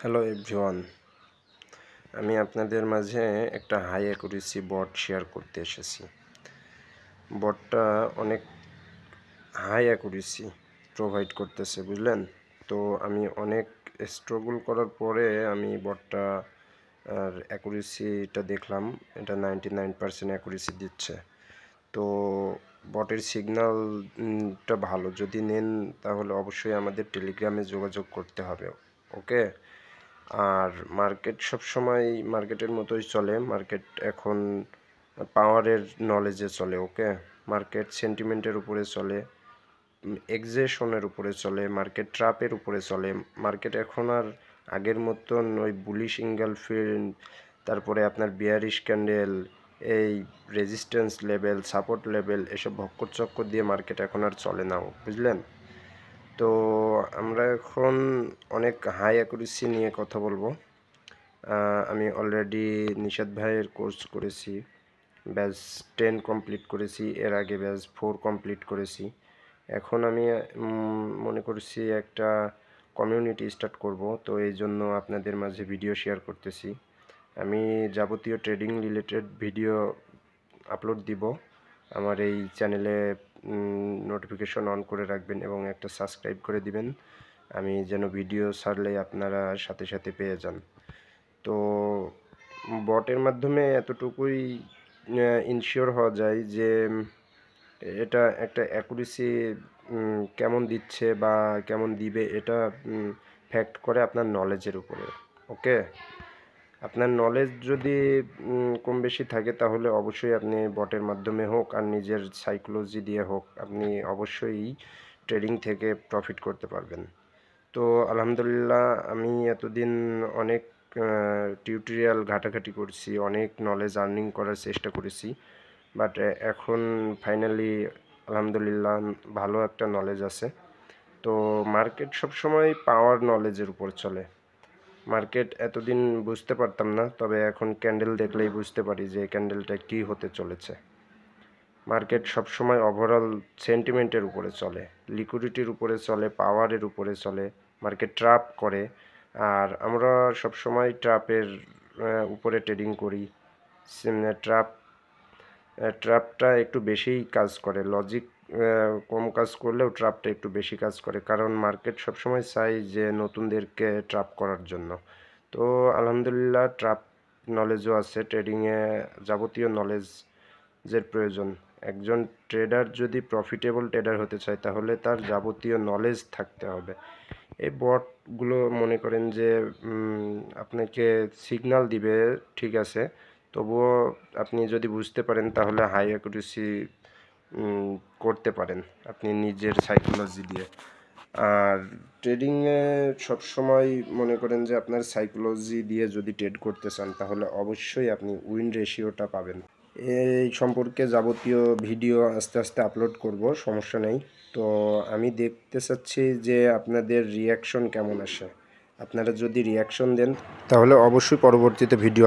Hello everyone, আমি আপনাদের মাঝে একটা হাই অ্যাকুরেসি বট শেয়ার করতে এসেছি। বটটা অনেক হাই অ্যাকুরেসি প্রোভাইড করতেছে, বুঝলেন? তো আমি অনেক স্ট্রাগল করার পরে আমি বটটা আর অ্যাকুরেসিটা দেখলাম, এটা 99% অ্যাকুরেসি দিচ্ছে। তো বটের সিগন্যালটা ভালো, যদি নেন তাহলে অবশ্যই আমাদের টেলিগ্রামে যোগাযোগ করতে হবে। ওকে। আর মার্কেট সবসময় মার্কেটের মতোই চলে। মার্কেট এখন পাওয়ারের নলেজে চলে। ওকে। মার্কেট সেন্টিমেন্টের উপরে চলে, এক্সেশনের উপরে চলে, মার্কেট ট্রাপের উপরে চলে। মার্কেট এখন আর আগের মতন ওই বুলিশ ইঙ্গালফিল, তারপরে আপনার বিয়ারিশ ক্যান্ডেল, এই রেজিস্ট্যান্স লেভেল, সাপোর্ট লেভেল, এসব ভক্কর চক্কর দিয়ে মার্কেট এখন আর চলে না, বুঝলেন? তো আমরা এখন অনেক হাই অ্যাকুরেসি নিয়ে কথা বলবো। আমি অলরেডি নিশাদ ভাইয়ের কোর্স করেছি, ব্যাচ 10 কমপ্লিট করেছি, এর আগে ব্যাচ 4 কমপ্লিট করেছি। এখন আমি মনে করছি একটা কমিউনিটি স্টার্ট করব, তো এই জন্য আপনাদের মাঝে ভিডিও শেয়ার করতেছি। আমি যাবতীয় ট্রেডিং রিলেটেড ভিডিও আপলোড দিব। আমার এই চ্যানেলে নোটিফিকেশন অন করে রাখবেন এবং একটা সাবস্ক্রাইব করে দিবেন, আমি যেন ভিডিও ছাড়লেই আপনারা সাথে সাথে পেয়ে যান। তো বটের মাধ্যমে এতটুকুই ইনশিওর হওয়া যায় যে এটা একটা অ্যাকুরেসি কেমন দিচ্ছে বা কেমন দিবে, এটা ফ্যাক্ট করে আপনার নলেজের উপরে। ওকে। আপনার নলেজ যদি কম বেশি থাকে তাহলে অবশ্যই আপনি বটের মাধ্যমে হোক আর নিজের সাইকোলজি দিয়ে হোক, আপনি অবশ্যই ট্রেডিং থেকে প্রফিট করতে পারবেন। তো আলহামদুলিল্লাহ, আমি এতদিন অনেক টিউটোরিয়াল ঘাটাঘাটি করছি, অনেক নলেজ আর্নিং করার চেষ্টা করেছি, বাট এখন ফাইনালি আলহামদুলিল্লাহ ভালো একটা নলেজ আছে। তো মার্কেট সবসময় পাওয়ার নলেজের উপর চলে। মার্কেট এতদিন বুঝতে পারতাম না, তবে এখন ক্যান্ডেল দেখলেই বুঝতে পারি যে ক্যান্ডেলটা কী হতে চলেছে। মার্কেট সবসময় ওভারঅল সেন্টিমেন্টের উপরে চলে, লিকুইডিটির উপরে চলে, পাওয়ারের উপরে চলে। মার্কেট ট্রাপ করে, আর আমরা সবসময় ট্রাপের উপরে ট্রেডিং করি। ট্রাপটা একটু বেশিই কাজ করে, লজিক কম কাজ করলেও ট্রাপটা একটু বেশি কাজ করে, কারণ মার্কেট সবসময় চাই যে নতুনদেরকে ট্রাপ করার জন্য। তো আলহামদুলিল্লাহ ট্রাপ নলেজও আছে, ট্রেডিংয়ে যাবতীয় নলেজের প্রয়োজন। একজন ট্রেডার যদি প্রফিটেবল ট্রেডার হতে চায় তাহলে তার যাবতীয় নলেজ থাকতে হবে। এই বটগুলো মনে করেন যে আপনাকে সিগন্যাল দিবে, ঠিক আছে, তবুও আপনি যদি বুঝতে পারেন তাহলে হাই অ্যাকুরেসি করতে পারেন আপনি নিজের সাইকোলজি দিয়ে। আর ট্রেডিংয়ে সবসময় মনে করেন যে আপনার সাইকোলজি দিয়ে যদি ট্রেড করতে চান তাহলে অবশ্যই আপনি উইন রেশিওটা পাবেন। এই সম্পর্কে যাবতীয় ভিডিও আস্তে আস্তে আপলোড করব, সমস্যা নেই। তো আমি দেখতে চাচ্ছি যে আপনাদের রিয়াকশন কেমন আসে। আপনারা যদি রিয়াকশন দেন তাহলে অবশ্যই পরবর্তীতে ভিডিও